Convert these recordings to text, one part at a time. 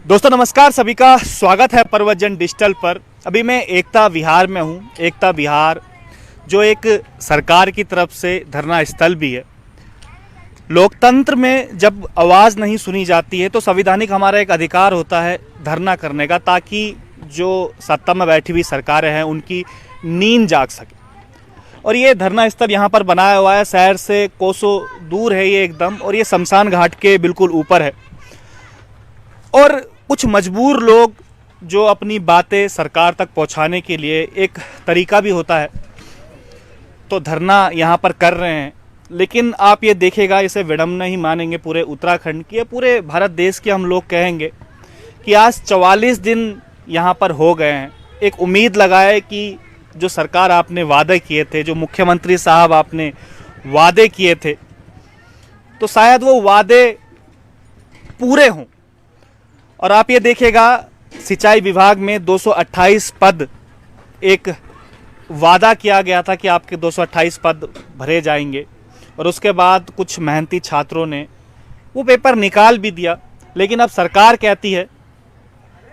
दोस्तों नमस्कार, सभी का स्वागत है पर्वतजन डिजिटल पर। अभी मैं एकता विहार में हूँ। एकता विहार जो एक सरकार की तरफ से धरना स्थल भी है। लोकतंत्र में जब आवाज़ नहीं सुनी जाती है तो संवैधानिक हमारा एक अधिकार होता है धरना करने का, ताकि जो सत्ता में बैठी हुई सरकारें हैं उनकी नींद जाग सके। और ये धरना स्थल यहाँ पर बनाया हुआ है, शहर से कोसों दूर है ये एकदम, और ये शमशान घाट के बिल्कुल ऊपर है। और कुछ मजबूर लोग जो अपनी बातें सरकार तक पहुंचाने के लिए एक तरीका भी होता है तो धरना यहाँ पर कर रहे हैं। लेकिन आप ये देखेगा, इसे विडंबना ही मानेंगे पूरे उत्तराखंड की या पूरे भारत देश के हम लोग कहेंगे कि आज 44 दिन यहाँ पर हो गए हैं। एक उम्मीद लगाए कि जो सरकार आपने वादे किए थे, जो मुख्यमंत्री साहब आपने वादे किए थे, तो शायद वो वादे पूरे हों। और आप ये देखिएगा, सिंचाई विभाग में 228 पद, एक वादा किया गया था कि आपके 228 पद भरे जाएंगे, और उसके बाद कुछ मेहनती छात्रों ने वो पेपर निकाल भी दिया। लेकिन अब सरकार कहती है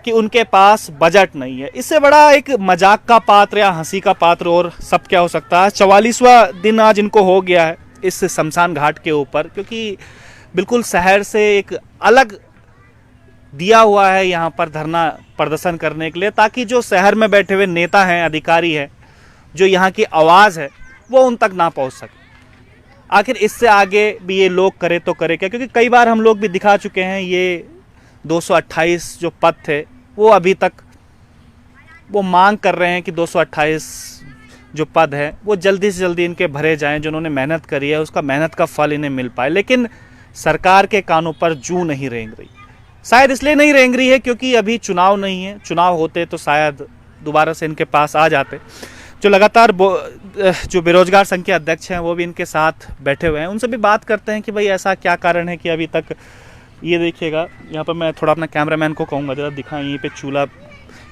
कि उनके पास बजट नहीं है। इससे बड़ा एक मजाक का पात्र या हंसी का पात्र और सब क्या हो सकता है। 44वां दिन आज इनको हो गया है इस शमशान घाट के ऊपर, क्योंकि बिल्कुल शहर से एक अलग दिया हुआ है यहाँ पर धरना प्रदर्शन करने के लिए, ताकि जो शहर में बैठे हुए नेता हैं, अधिकारी हैं, जो यहाँ की आवाज़ है वो उन तक ना पहुँच सके। आखिर इससे आगे भी ये लोग करे तो करे क्या, क्योंकि कई बार हम लोग भी दिखा चुके हैं ये 228 जो पद थे वो अभी तक वो मांग कर रहे हैं कि 228 जो पद है वो जल्दी से जल्दी इनके भरे जाएं। जो उन्होंने मेहनत करी है उसका मेहनत का फल इन्हें मिल पाए। लेकिन सरकार के कानों पर जूं नहीं रेंग रही। शायद इसलिए नहीं रेंग रही है क्योंकि अभी चुनाव नहीं है। चुनाव होते तो शायद दोबारा से इनके पास आ जाते। जो लगातार जो बेरोजगार संघ के अध्यक्ष हैं वो भी इनके साथ बैठे हुए हैं, उनसे भी बात करते हैं कि भाई ऐसा क्या कारण है कि अभी तक। ये देखिएगा, यहाँ पर मैं थोड़ा अपना कैमरामैन को कहूँगा जरा दिखाएं, यहीं पे चूल्हा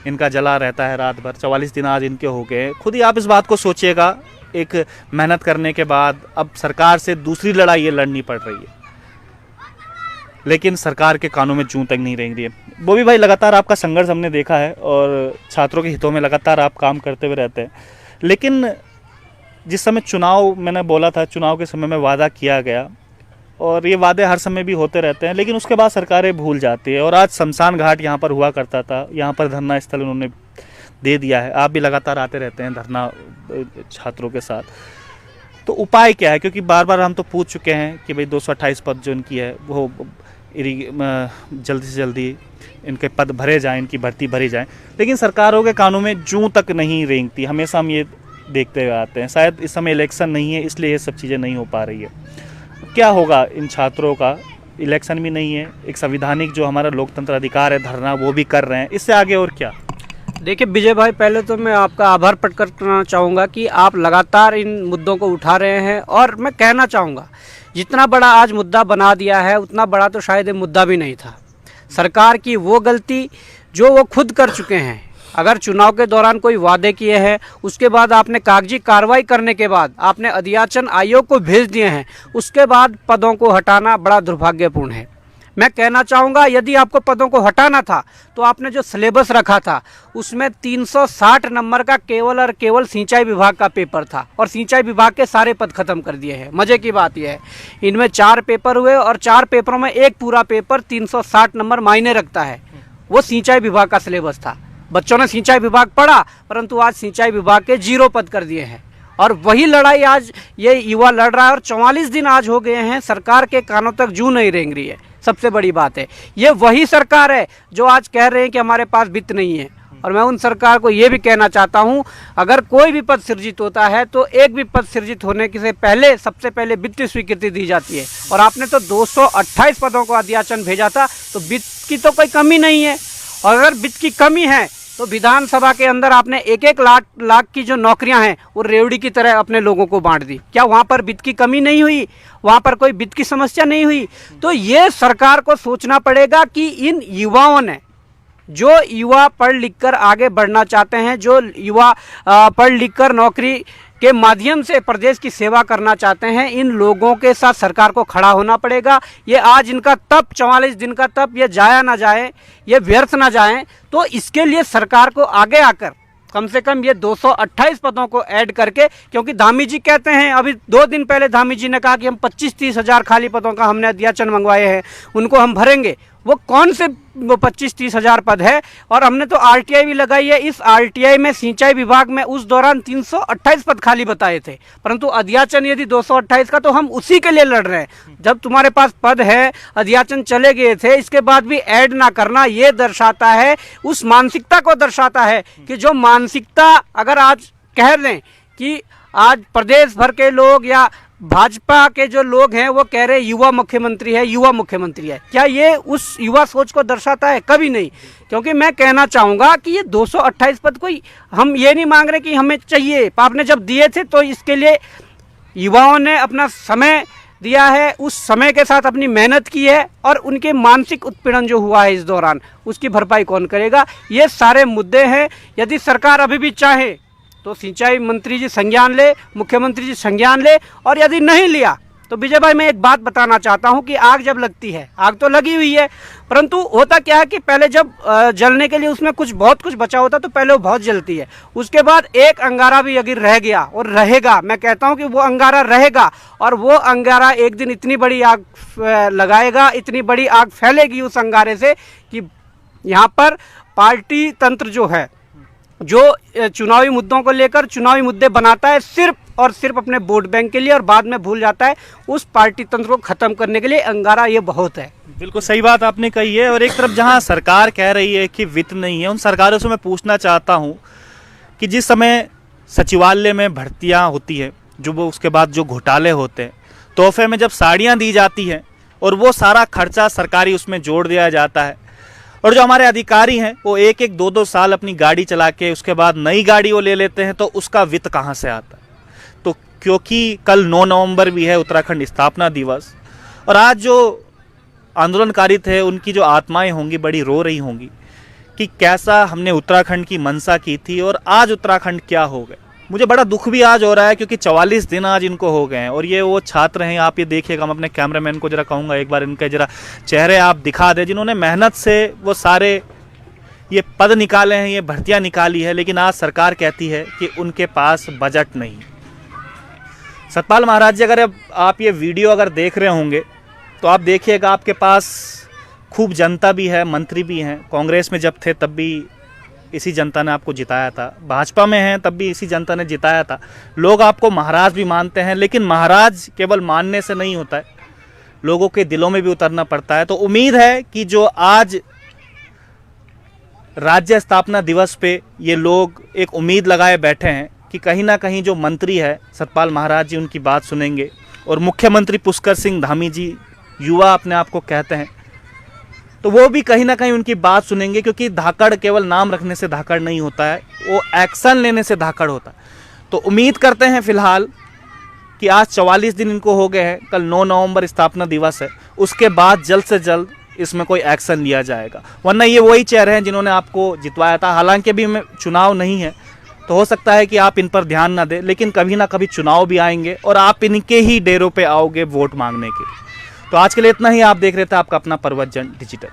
इनका जला रहता है रात भर। 44 दिन आज इनके हो गए। खुद ही आप इस बात को सोचिएगा, एक मेहनत करने के बाद अब सरकार से दूसरी लड़ाई ये लड़नी पड़ रही है, लेकिन सरकार के कानों में जूं तक नहीं रेंग रही है। वो भी भाई लगातार आपका संघर्ष हमने देखा है और छात्रों के हितों में लगातार आप काम करते हुए रहते हैं। लेकिन जिस समय चुनाव, मैंने बोला था चुनाव के समय में वादा किया गया, और ये वादे हर समय भी होते रहते हैं, लेकिन उसके बाद सरकारें भूल जाती है। और आज शमशान घाट यहाँ पर हुआ करता था, यहाँ पर धरना स्थल उन्होंने दे दिया है। आप भी लगातार आते रहते हैं धरना छात्रों के साथ। तो उपाय क्या है, क्योंकि बार बार हम तो पूछ चुके हैं कि भाई 228 पद जो इनकी है वो जल्दी से जल्दी इनके पद भरे जाएं, इनकी भर्ती भरी जाए, लेकिन सरकारों के कानों में जूं तक नहीं रेंगती। हमेशा हम ये देखते हुए आते हैं। शायद इस समय इलेक्शन नहीं है इसलिए ये सब चीज़ें नहीं हो पा रही है। क्या होगा इन छात्रों का? इलेक्शन भी नहीं है, एक संवैधानिक जो हमारा लोकतंत्र अधिकार है धरना, वो भी कर रहे हैं। इससे आगे और क्या? देखिए विजय भाई, पहले तो मैं आपका आभार प्रकट करना चाहूँगा कि आप लगातार इन मुद्दों को उठा रहे हैं। और मैं कहना चाहूँगा, जितना बड़ा आज मुद्दा बना दिया है उतना बड़ा तो शायद ये मुद्दा भी नहीं था। सरकार की वो गलती जो वो खुद कर चुके हैं। अगर चुनाव के दौरान कोई वादे किए हैं, उसके बाद आपने कागजी कार्रवाई करने के बाद आपने अध्याचन आयोग को भेज दिए हैं, उसके बाद पदों को हटाना बड़ा दुर्भाग्यपूर्ण है। मैं कहना चाहूँगा, यदि आपको पदों को हटाना था तो आपने जो सिलेबस रखा था उसमें 360 नंबर का केवल और केवल सिंचाई विभाग का पेपर था, और सिंचाई विभाग के सारे पद खत्म कर दिए हैं। मज़े की बात यह है, इनमें 4 पेपर हुए और 4 पेपरों में एक पूरा पेपर 360 नंबर मायने रखता है। वो सिंचाई विभाग का सिलेबस था। बच्चों ने सिंचाई विभाग पढ़ा, परंतु आज सिंचाई विभाग के 0 पद कर दिए हैं। और वही लड़ाई आज ये युवा लड़ रहा है, और 44 दिन आज हो गए हैं, सरकार के कानों तक जूं नहीं रेंग रही है। सबसे बड़ी बात है, ये वही सरकार है जो आज कह रहे हैं कि हमारे पास वित्त नहीं है। और मैं उन सरकार को ये भी कहना चाहता हूं, अगर कोई भी पद सृजित होता है तो एक भी पद सृजित होने से पहले सबसे पहले वित्तीय स्वीकृति दी जाती है। और आपने तो 228 पदों को अध्याचन भेजा था, तो वित्त की तो कोई कमी नहीं है। और अगर वित्त की कमी है तो विधानसभा के अंदर आपने 1-1 लाख की जो नौकरियां हैं वो रेवड़ी की तरह अपने लोगों को बांट दी। क्या वहां पर वित्त की कमी नहीं हुई? वहां पर कोई वित्त की समस्या नहीं हुई? तो ये सरकार को सोचना पड़ेगा कि इन युवाओं ने, जो युवा पढ़ लिख कर आगे बढ़ना चाहते हैं, जो युवा पढ़ लिख कर नौकरी के माध्यम से प्रदेश की सेवा करना चाहते हैं, इन लोगों के साथ सरकार को खड़ा होना पड़ेगा। ये आज इनका तप 44 दिन का तप ये जाया ना जाए, ये व्यर्थ ना जाए, तो इसके लिए सरकार को आगे आकर कम से कम ये 228 पदों को ऐड करके, क्योंकि धामी जी कहते हैं, अभी 2 दिन पहले धामी जी ने कहा कि हम 25-30 हज़ार खाली पदों का हमने अध्याचन मंगवाए हैं, उनको हम भरेंगे। वो कौन से 25-30 हज़ार पद है? और हमने तो आरटीआई भी लगाई है। इस आरटीआई में सिंचाई विभाग में उस दौरान 328 पद खाली बताए थे, परंतु अध्याचन यदि 228 का, तो हम उसी के लिए लड़ रहे हैं। जब तुम्हारे पास पद है, अध्याचन चले गए थे, इसके बाद भी ऐड ना करना, ये दर्शाता है, उस मानसिकता को दर्शाता है कि जो मानसिकता अगर आज कह दें कि आज प्रदेश भर के लोग या भाजपा के जो लोग हैं वो कह रहे युवा मुख्यमंत्री है, युवा मुख्यमंत्री है, क्या ये उस युवा सोच को दर्शाता है? कभी नहीं। क्योंकि मैं कहना चाहूँगा कि ये 228 पद कोई, हम ये नहीं मांग रहे कि हमें चाहिए, आपने जब दिए थे तो इसके लिए युवाओं ने अपना समय दिया है, उस समय के साथ अपनी मेहनत की है, और उनके मानसिक उत्पीड़न जो हुआ है इस दौरान, उसकी भरपाई कौन करेगा? ये सारे मुद्दे हैं। यदि सरकार अभी भी चाहे तो सिंचाई मंत्री जी संज्ञान ले, मुख्यमंत्री जी संज्ञान ले, और यदि नहीं लिया तो विजय भाई मैं एक बात बताना चाहता हूं कि आग जब लगती है, आग तो लगी हुई है, परंतु होता क्या है कि पहले जब जलने के लिए उसमें बहुत कुछ बचा होता तो पहले वो बहुत जलती है, उसके बाद एक अंगारा भी अगर रह गया और रहेगा, मैं कहता हूं कि वो अंगारा रहेगा, और वो अंगारा एक दिन इतनी बड़ी आग लगाएगा, इतनी बड़ी आग फैलेगी उस अंगारे से कि यहाँ पर पार्टी तंत्र जो है, जो चुनावी मुद्दों को लेकर चुनावी मुद्दे बनाता है सिर्फ और सिर्फ अपने वोट बैंक के लिए, और बाद में भूल जाता है, उस पार्टी तंत्र को खत्म करने के लिए अंगारा ये बहुत है। बिल्कुल सही बात आपने कही है। और एक तरफ जहां सरकार कह रही है कि वित्त नहीं है, उन सरकारों से मैं पूछना चाहता हूं कि जिस समय सचिवालय में भर्तियां होती है, जो वो उसके बाद जो घोटाले होते हैं, तोहफे में जब साड़ियाँ दी जाती हैं और वो सारा खर्चा सरकारी उसमें जोड़ दिया जाता है, और जो हमारे अधिकारी हैं वो 1-1, 2-2 साल अपनी गाड़ी चला के उसके बाद नई गाड़ी वो ले लेते हैं, तो उसका वित्त कहाँ से आता है? तो क्योंकि कल 9 नवंबर भी है, उत्तराखंड स्थापना दिवस, और आज जो आंदोलनकारी थे उनकी जो आत्माएं होंगी बड़ी रो रही होंगी कि कैसा हमने उत्तराखंड की मंशा की थी और आज उत्तराखंड क्या हो गए। मुझे बड़ा दुख भी आज हो रहा है क्योंकि 44 दिन आज इनको हो गए हैं, और ये वो छात्र हैं, आप ये देखिएगा, मैं अपने कैमरामैन को जरा कहूँगा एक बार इनके जरा चेहरे आप दिखा दें, जिन्होंने मेहनत से वो सारे ये पद निकाले हैं, ये भर्तियाँ निकाली है, लेकिन आज सरकार कहती है कि उनके पास बजट नहीं। सतपाल महाराज जी, अगर आप ये वीडियो अगर देख रहे होंगे तो आप देखिएगा, आपके पास खूब जनता भी है, मंत्री भी हैं। कांग्रेस में जब थे तब भी इसी जनता ने आपको जिताया था, भाजपा में हैं तब भी इसी जनता ने जिताया था। लोग आपको महाराज भी मानते हैं, लेकिन महाराज केवल मानने से नहीं होता है, लोगों के दिलों में भी उतरना पड़ता है। तो उम्मीद है कि जो आज राज्य स्थापना दिवस पे ये लोग एक उम्मीद लगाए बैठे हैं कि कहीं ना कहीं जो मंत्री है सतपाल महाराज जी उनकी बात सुनेंगे, और मुख्यमंत्री पुष्कर सिंह धामी जी युवा अपने आप को कहते हैं, तो वो भी कहीं ना कहीं उनकी बात सुनेंगे, क्योंकि धाकड़ केवल नाम रखने से धाकड़ नहीं होता है, वो एक्शन लेने से धाकड़ होता है। तो उम्मीद करते हैं फिलहाल कि आज 44 दिन इनको हो गए हैं, कल 9 नवंबर स्थापना दिवस है, उसके बाद जल्द से जल्द इसमें कोई एक्शन लिया जाएगा, वरना ये वही चेहरे हैं जिन्होंने आपको जितवाया था। हालांकि अभी में चुनाव नहीं है, तो हो सकता है कि आप इन पर ध्यान ना दें, लेकिन कभी ना कभी चुनाव भी आएंगे और आप इनके ही डेरों पे आओगे वोट मांगने के लिए। तो आज के लिए इतना ही। आप देख रहे थे आपका अपना पर्वत जन डिजिटल।